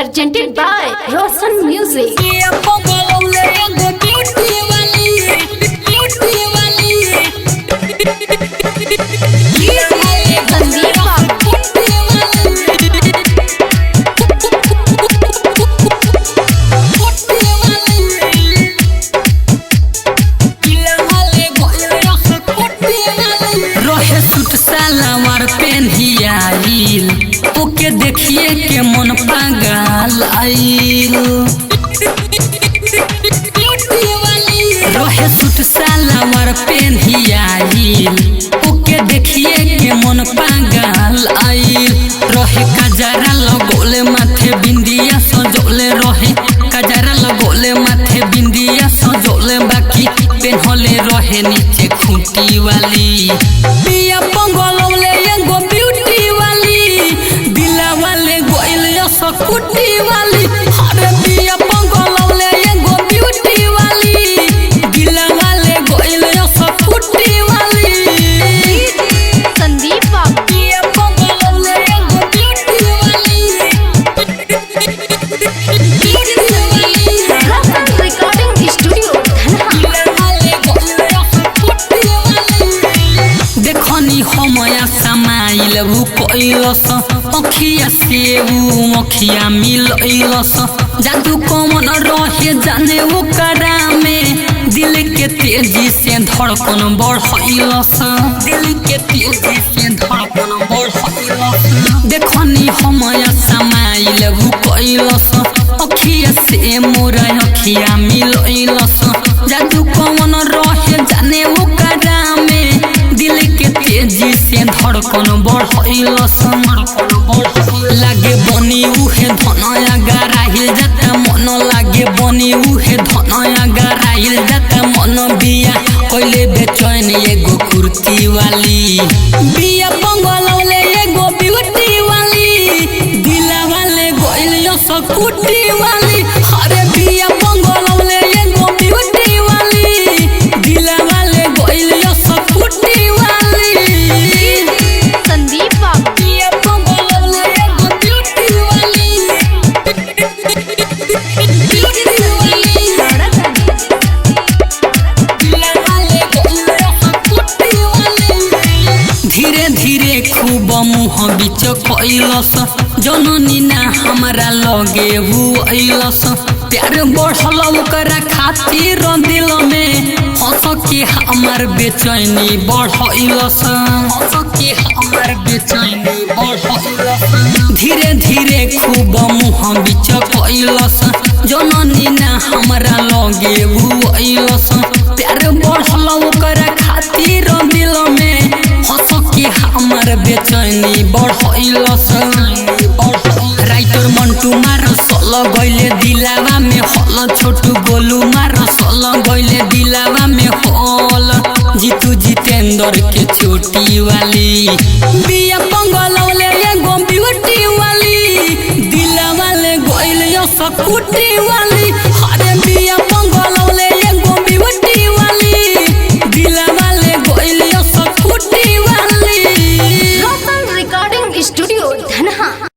Presented by Roshan Music. ओके देखिए के मन पागल आइल रहे सूट सलवार पेन्हियाइल ओके देखिए के मन पागल आइल रहे कजरा लगोले माथे बिंदिया सजोले रहे कजरा लगोले माथे बिंदिया सजोले बाकी पेन्हले रहे नीचे खूंटी वाली पिया पंगलौले एगो ब्यूटी वाली दिला वाले गोइल सकुटी वाली अरे पिया पंगलौले एगो ब्यूटी वाली दिला वाले गोइल सकुटी वाली संदीप पिया पंगलौले एगो ब्यूटी वाली Roshan Recording Studio. देखनी हमया समाइल उ कइलस अखिया से उ मखिया मिलइलस जादू कमन रहे जाने वो करा में दिल के तेजी से धड़कन बढ़इलस दिल के तेजी से धड़कन बढ़इलस देखनी हमया समाइल उ कइलस अखिया से मोर अखिया मिलइलस जादू कमन रहे जाने वो करा में दिल के तेजी से धड़कन बढ़इलस लागे बनी उहे धनया गराइल जाता मन लागे बनी उहे धनया गराइल जाता मन बिया कइले बेचैन एगो कुर्ती वाली बिया पंगलौले एगो ब्यूटी वाली दिला वाले गोइल सकुटी वाली अरे बिया पंगलौले एगो ब्यूटी वाली दिला वाले गोइल सकुटी वाली संदीप पिया पंगलौले एगो ब्यूटी वाली धीरे धीरे खूब मुँह बीच कइलस जननी ना हमरा लगे हुइलस प्यार बढ़ल ओकरा खातिर दिल में हंस के हमर बेचैनी बढ़इलस हंस के हमर बेचैनी बढ़इलस धीरे धीरे खूब मुँह बीच कइलस जननी ना हमरा लगे हुइलस प्यार बढ़ल ओकरा खातिर दिल में हंस के हमर बेचैनी बढ़इलस राइटर मंटू मार सल गइले दिलावा में हल छोटू गोलू मार सल गइले दिलावा में हल जीतू जितेंद्र के छोटी वाली बिया पंगलौले एगो ब्यूटी वाली दिला वाले गइल सकुटी वाली